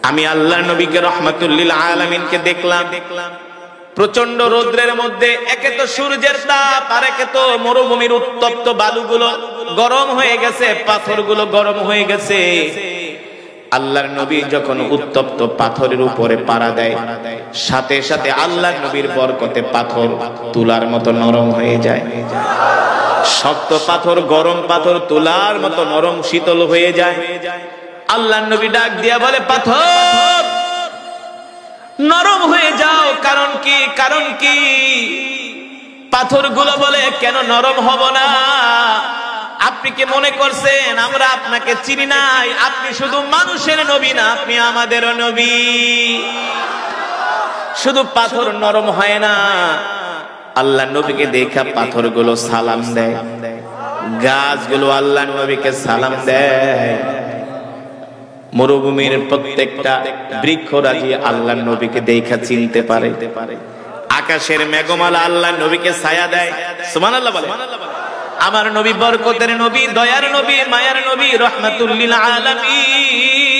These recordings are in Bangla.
আমি আল্লাহর নবীকে রাহমাতুল লিল আলামিনকে দেখলাম প্রচন্ড রৌদ্রের মধ্যে, একে তো সূর্যের তাপ আর একে তো মরুভূমির উত্তপ্ত বালুগুলো গরম হয়ে গেছে, পাথরগুলো গরম হয়ে গেছে। আল্লাহর নবী যখন উত্তপ্ত পাথরের উপরে পাড়া দেয়, সাথে সাথে আল্লাহর নবীর বরকতে পাথর তুলার মতো নরম হয়ে যায়। শক্ত পাথর, গরম পাথর তুলার মতো নরম শীতল হয়ে যায়। আল্লাহর নবী ডাক দিয়া বলে, পাথর নরম হয়ে যাও। কারণ কি? কারণ কি? পাথরগুলো বলে, কেন নরম হব না? আপনি কি মনে করছেন আমরা আপনাকে চিনি নাই? আপনি শুধু মানুষের নবী না, আপনি আমাদেরও নবী। শুধু পাথর নরম হয় না, আল্লাহ নবীকে দেখা পাথরগুলো সালাম দেয়, গাছগুলো আল্লাহ নবীকে সালাম দেয়, মরুভূমির প্রত্যেকটা বৃক্ষরাজি আল্লাহ নবীকে দেখা চিনতে পারে, আকাশের মেঘমালা আল্লাহ নবীকে ছায়া দেয়। সুবহানাল্লাহ বলে। আমার নবী বরকতের নবী, দয়ার নবী, মায়ার নবী, রাহমাতুল লিল আলামিন,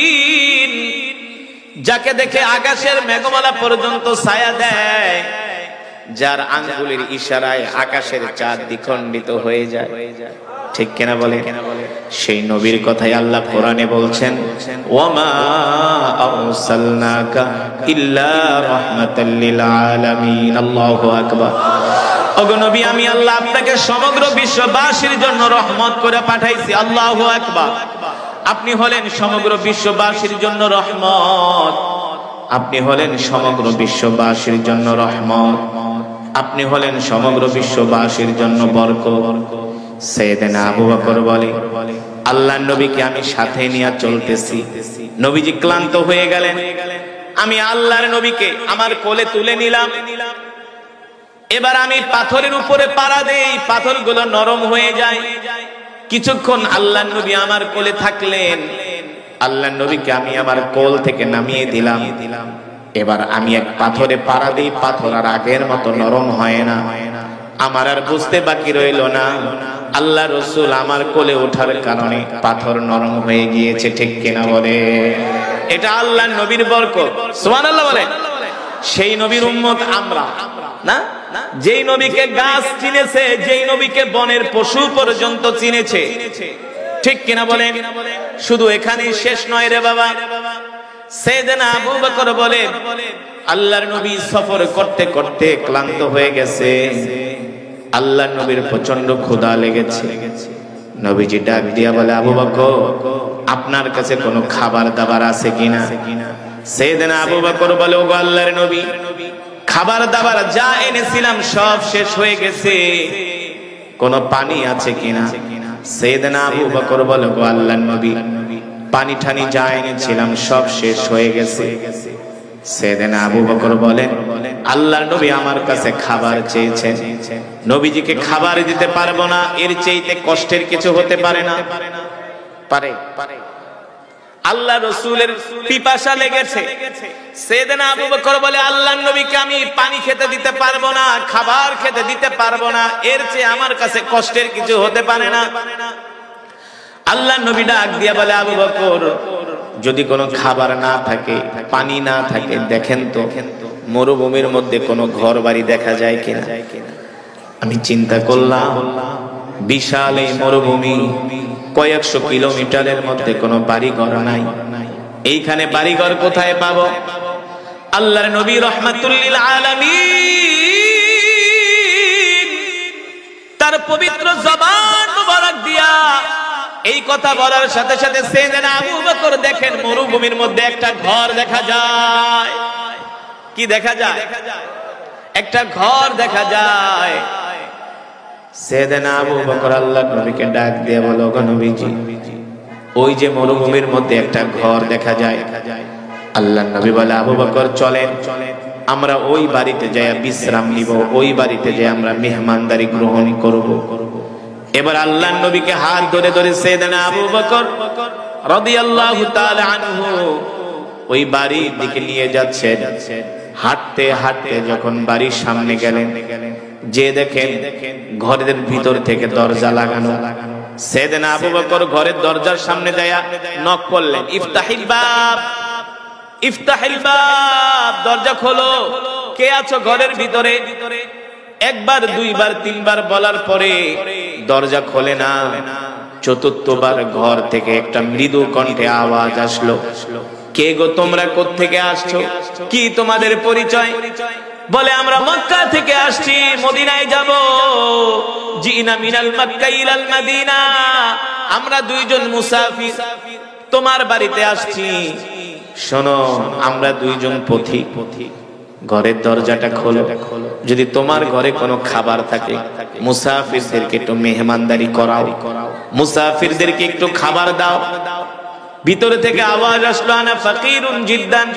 যাকে দেখে আকাশের মেঘমালা পর্যন্ত ছায়া দেয়, যার আঙ্গুলের ইশারায় আকাশের চাঁদ দ্বিখণ্ডিত হয়ে যায়। ঠিক কিনা বলে? সেই নবীর কথাই আল্লাহ কোরআনে বলছেন, ওয়ামা আরসালনাকা ইল্লা রাহমাতাল লিল আলামিন। আল্লাহু আকবার। ওগো নবী, আমি আল্লাহ আপনাকে সমগ্র বিশ্ববাসীর জন্য রহমত করে পাঠাইছি। আল্লাহু আকবার। আপনি হলেন সমগ্র বিশ্ববাসীর জন্য রহমত, আপনি হলেন সমগ্র বিশ্ববাসীর জন্য রহমত, আপনি হলেন সমগ্র বিশ্ববাসীর জন্য বরকত। সাইয়েদনা আবু বকর বলে, আল্লাহর নবীকে আমি সাথে নিয়ে চলতেছি। নবীজি ক্লান্ত হয়ে গেলেন, আমি আল্লাহর নবীকে আমার কোলে তুলে নিলাম। এবার আমি পাথরের উপরে পাড়া দেই, পাথরগুলো নরম হয়ে যায়। কিছুক্ষণ আল্লাহর নবী আমার কোলে থাকলেন, আল্লাহর নবীকে আমি আমার কোল থেকে নামিয়ে দিলাম। এবার আমি এক পাথরে পাড়া দিই, পাথর আর আগের মতো নরম হয় না। আমার আর বুঝতে বাকি রইল না আল্লাহ রাসূল আমার কোলে ওঠার কারণে পাথর নরম হয়ে গিয়েছে। ঠিক কিনা বলে? এটা আল্লাহর নবীর বরকত। সুবহানাল্লাহ বলে। সেই নবীর উম্মত আমরা না, যেই নবীকে গাছ চিনেছে, যেই নবীকে বনের পশু পর্যন্ত চিনেছে। ঠিক কিনা বলেন? শুধু এখানেই শেষ নয় রে বাবা। সাইয়েদনা আবু বকর বলে, আল্লাহর নবী সফর করতে করতে ক্লান্ত হয়ে গেছে, আল্লাহর নবীর প্রচন্ড ক্ষুধা লেগেছে। নবীজি ডাক দিয়া বলে, আবু বকর, আপনার কাছে কোনো খাবার দাবার আছে কিনা? সাইয়েদনা আবু বকর বলে, ওগো আল্লাহর নবী, খাবার দাবার যা এনেছিলাম সব শেষ হয়ে গেছে, কোনো পানি আছে কিনা? সাইয়েদনা আবু বকর বলে, ওগো আল্লাহর নবী, পানি ঠানি যা এনেছিলাম সব শেষ হয়ে গেছে। সাইয়েদনা আবু বকর বলেন, আল্লাহর নবী আমার কাছে খাবার চেয়েছেন, নবীজিকে খাবার দিতে পারবো না, এর চাইতে কষ্টের কিছু হতে পারে না? পারে? আল্লাহ রাসূলের পিপাসা লেগেছে। সাইয়েদনা আবু বকর বলে, আল্লাহর নবীকে আমি পানি খেতে দিতে পারবো না, খাবার খেতে দিতে পারবো না, এর চেয়ে আমার কাছে কষ্টের কিছু হতে পারে না। আল্লাহর নবী ডাক দিয়া বলে, আবু বকর, যদি কোনো খাবার না থাকে, পানি না থাকে, দেখেন তো মরুভূমির মধ্যে কোনো ঘর বাড়ি দেখা যায় কিনা। আমি চিন্তা করলাম, বিশাল এই মরুভূমি, কয়েকশো কিলোমিটারের মধ্যে কোনো বাড়ি ঘর নাই, এইখানে বাড়ি ঘর কোথায় পাবো? আল্লাহর নবী রাহমাতুল লিল আলামিন তার পবিত্র জবান মুবারক দিয়া এই কথা বলার সাথে সাথে সাইয়েদনা আবু বকর দেখেন মরুভূমির মধ্যে একটা ঘর দেখা যায়। কি দেখা যায়? একটা ঘর দেখা যায়। সাইয়েদনা আবু বকর আল্লাহর নবীকে ডাক দিয়ে বলে, ওগো নবীজি, ওই যে মরুভূমির মধ্যে একটা ঘর দেখা যায়। আল্লাহর নবী বলে, আবু বকর চলেন, আমরা ওই বাড়িতে যাই বিশ্রাম নিব, ওই বাড়িতে যাই আমরা মেহমানদারি গ্রহণ করব। এবার আল্লাহর নবীকে হাত ধরে ধরে সাইয়েদনা আবু বকর রাদিয়াল্লাহু তাআলা আনহু ওই বাড়ির দিকে নিয়ে যাচ্ছেন। হাঁটতে হাঁটতে যখন বাড়ির সামনে গেলেন, যে দেখেন ঘরের ভিতর থেকে দরজা লাগানো। সাইয়েদনা আবু বকর ঘরের দরজার সামনে দাঁড়িয়ে নক করলেন, ইফতাহিল বাব, ইফতাহিল বাব, দরজা খোলো, কে আছো ঘরের ভিতরে? একবার, দুইবার, তিনবার বলার পরে দরজা খোলে না। চতুর্থবার ঘর থেকে একটা মৃদু কণ্ঠে আওয়াজ আসলো, কে গো তোমরা কোত্থেকে আসছো, কি তোমাদের পরিচয়? বলে আমরা মক্কা থেকে আসছি, মদিনায় যাব। জিনা মিনাল মক্কা ইলাল মদিনা, আমরা দুইজন মুসাফির তোমার বাড়িতে আসছি। শোনো, আমরা দুইজন পথিক, ঘরের দরজাটা খোলো, যদি তোমার ঘরে কোনো খাবার থাকে মুসাফিরদেরকে একটু মেহমানদারি করাও, মুসাফিরদেরকে একটু খাবার দাও। ভিতরে থেকে আওয়াজ আসলো, আনা ফাকিরুন জিদ্দান,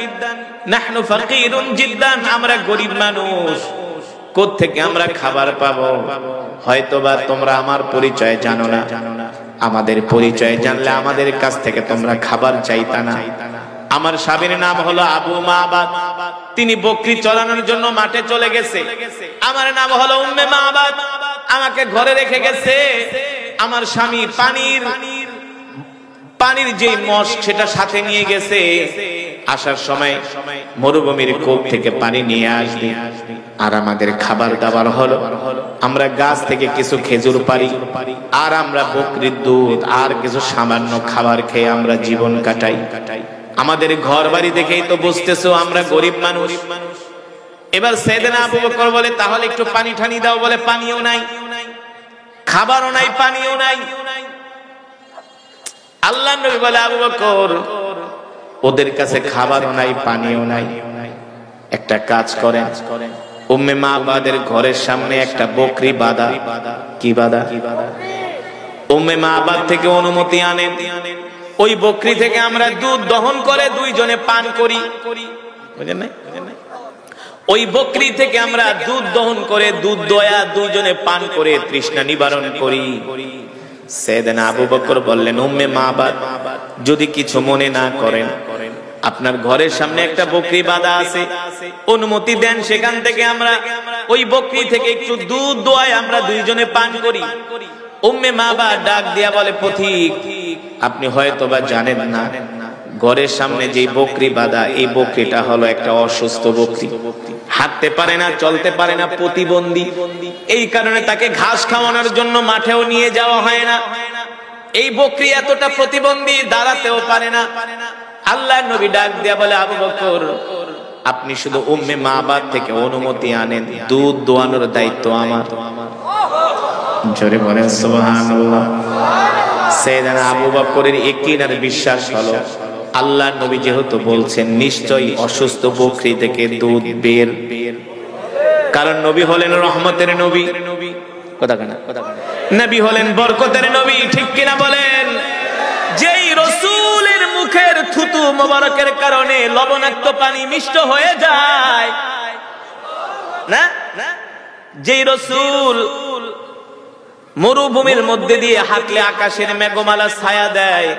নাহনু ফাকিরুন জিদ্দান, আমরা গরিব মানুষ, কোত্থেকে আমরা খাবার পাবো? হয়তোবা তোমরা আমার পরিচয় জানো না, আমাদের পরিচয় জানলে আমাদের কাছ থেকে তোমরা খাবার চাইতা না। আমার স্বামীর নাম হলো আবু মাবাদ, তিনি বকরি চড়ানোর জন্য মাঠে চলে গেছে। আমার নাম হলো উম্মে মাবাদ, আমাকে ঘরে রেখে গেছে। আমার স্বামী পানির যে মশক সেটা সাথে নিয়ে গেছে, আসার সময় মরুভূমির কূপ থেকে পানি নিয়ে আসবে। আর আমাদের খাবার দাবার হলো, আমরা গাছ থেকে কিছু খেজুর পারি, আর আমরা বকরির দুধ আর কিছু সামান্য খাবার খেয়ে আমরা জীবন কাটাই। আমাদের ঘর বাড়ি দেখেই তো বুঝতেছো আমরা গরিব মানুষ। এবার সাইয়েদনা আবু বকর বলে, তাহলে একটু পানি ঠানি দাও। বলে পানিও নাই, খাবারও নাই, পানিও নাই। আল্লাহর নবী বলে, আবু বকর, ওদের কাছে খাবারও নাই, পানিও নাই, একটা কাজ করেন, উম্মে মাবাদের ঘরের সামনে একটা বকরি বাঁধা। কি বাঁধা? উম্মে মাবাদ থেকে অনুমতি আনেন, ওই বকরি থেকে আমরা দুধ দহন করে দুইজনে পান করি। বুঝেন নাই? ওই বকরি থেকে আমরা দুধ দহন করে দুধ দয়া দুইজনে পান করে তৃষ্ণা নিবারণ করি। সাইয়েদনা আবু বকর বললেন, উম্মে মাবাদ, যদি কিছু মনে না করেন, আপনার ঘরের সামনে একটা বকরি বাঁধা আছে, অনুমতি দেন, সেখান থেকে আমরা ওই বকরি থেকে একটু দুধ দোয়ায় আমরা দুইজনে পান করি। উম্মে মাবাদ ডাক দিয়া বলে, পথিক, আপনি হয়তোবা জানেন না, ঘরের সামনে যে বকরি বাঁধা, এই বকরিটা হলো একটা অসুস্থ বকরি, হাঁটতে পারে না, চলতে পারে না, প্রতিবন্ধী। এই কারণে তাকে ঘাস খাওয়ানোর জন্য মাঠেও নিয়ে যাওয়া হয় না। এই বকরি এতটা প্রতিবন্ধী, দাঁড়াতেও পারে না। আল্লাহর নবী ডাক দিয়া বলে, আবু বকর, আপনি শুধু উম্মে মাবাদ থেকে অনুমতি আনেন, দুধ দোয়ানোর দায়িত্ব আমার। জোরে বলেন সুবহানাল্লাহ। সাইয়েদনা আবু বকরের ইয়াকিন বিশ্বাস হলো, আল্লাহর নবী যেহেতু বলছেন, নিশ্চয়ই অসুস্থ বকরি থেকে দুধ বের, কারণ নবী হলেন রহমতের নবী, কথা কেন, নবী হলেন বরকতের নবী, ঠিক কিনা বলেন? যেই রাসূলের মুখের থুতু মোবারকের কারণে লবণাক্ত পানি মিষ্ট হয়ে যায় না, যেই রাসূল মরুভূমির মধ্যে দিয়ে হাঁটলে আকাশের মেঘমালা ছায়া দেয়,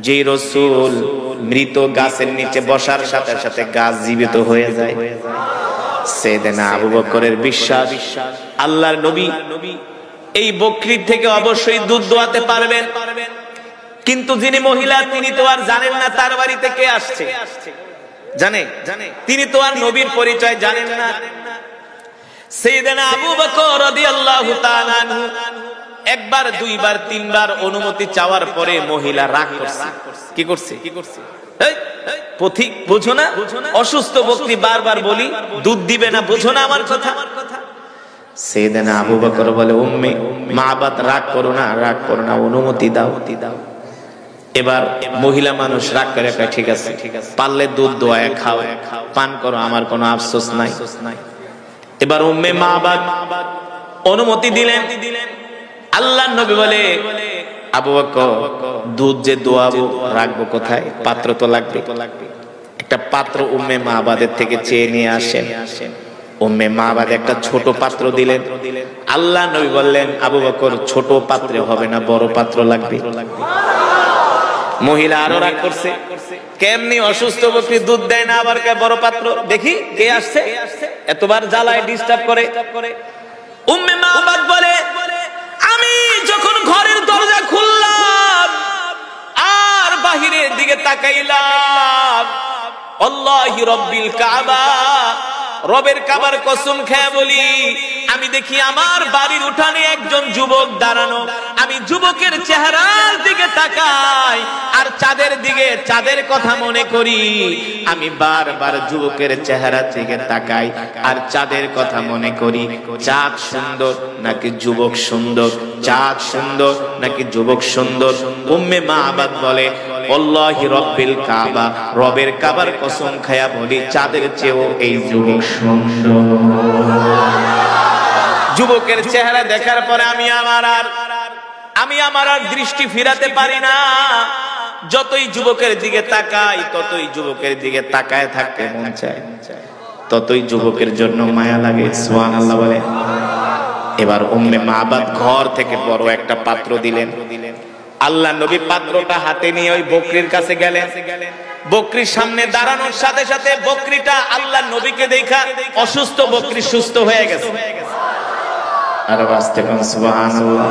যে রাসূল মৃত গাছের নিচে বসার সাথে সাথে গাছ জীবিত হয়ে যায়, সাইয়েদনা আবু বকরের বিশ্বাস, আল্লাহর নবী এই বকরির থেকে অবশ্যই দুধ দোয়াতে পারবেন। কিন্তু যিনি মহিলা, তিনি তো আর জানেন না তার বাড়িতে কে আসছে, জানে? তিনি তো আর নবীর পরিচয় জানেন না। সাইয়েদনা আবু বকর রাদিয়াল্লাহু তাআলা আনহু একবার, দুইবার, তিনবার অনুমতি চাওয়ার পরে মহিলা রাগ করছে। কি করছে? এই পথিক, বুঝো না, অসুস্থ বকরি, বারবার বলি দুধ দিবে না, বুঝো না আমার কথা? সাইয়েদনা আবু বকর বলে, উম্মে মাবাদ, রাগ করো না, অনুমতি দাও। এবার মহিলা মানুষ রাগ করে, ঠিক আছে, পারলে দুধ দোয়ায় খাও, পান করো, আমার কোনো আফসোস নাই। এবার উম্মে মাবাদ অনুমতি দিলেন। আল্লাহর নবী বলে, আবু বকর, দুধ যে দোয়াবো রাখবো কোথায়? পাত্র তো লাগবে। একটা পাত্র উম্মে মাবাদের থেকে চেয়ে নিয়ে আসেন। উম্মে মাবাদ একটা ছোট পাত্র দিলেন। আল্লাহর নবী বললেন, আবু বকর, ছোট পাত্রে হবে না, বড় পাত্র লাগবে। মহিলা আরো রাগ করছে, কেমনি অসুস্থ বকরি দুধ দেয় না, আবার বড় পাত্র, দেখি কে আসছে, এতবার জ্বালায় ডিস্টার্ব করে। উম্মে মাবাদ বলে, আমি যখন ঘরের দরজা খুললাম আর বাহিরের দিকে তাকাইলাম, আল্লাহি রাব্বিল কাবা, রবের কাবার কসম খেয়ে বলি, আমি দেখি আমার বাড়ির উঠানে একজন যুবক দাঁড়ানো, আমি যুবকের চেহারার দিকে তাকাই আর চাঁদের দিকে, চাঁদের কথা মনে করি। আমি বারবার যুবকের চেহারার দিকে তাকাই আর চাঁদের কথা মনে করি। চাঁদ সুন্দর নাকি যুবক সুন্দর? চাঁদ সুন্দর নাকি যুবক সুন্দর? উম্মে মাবাদ বলে আল্লাহি রাব্বিল কাবা, রবের কাবার কসম খায়া বলি, চাঁদের চেয়েও এই যুবক সুন্দর। যুবকের চেহারা দেখার পরে আমি আমার আর দৃষ্টি ফিরাতে পারি না। যতই যুবকের দিকে তাকাই, ততই যুবকের দিকে তাকায় থাকতে মন চায়, ততই যুবকের জন্য মায়া লাগে। সুবহানাল্লাহ বলে। এবার উম্মে মাবাদ ঘর থেকে বড় একটা পাত্র দিলেন। আল্লাহ নবী পাত্রটা হাতে নিয়ে ওই বকরির কাছে গেলেন। বকরির সামনে দাঁড়ানোর সাথে সাথে বকরিটা আল্লাহ নবীকে দেখা অসুস্থ বকরি সুস্থ হয়ে গেছে। আর বাস্তে কোন সুবহানাল্লাহ।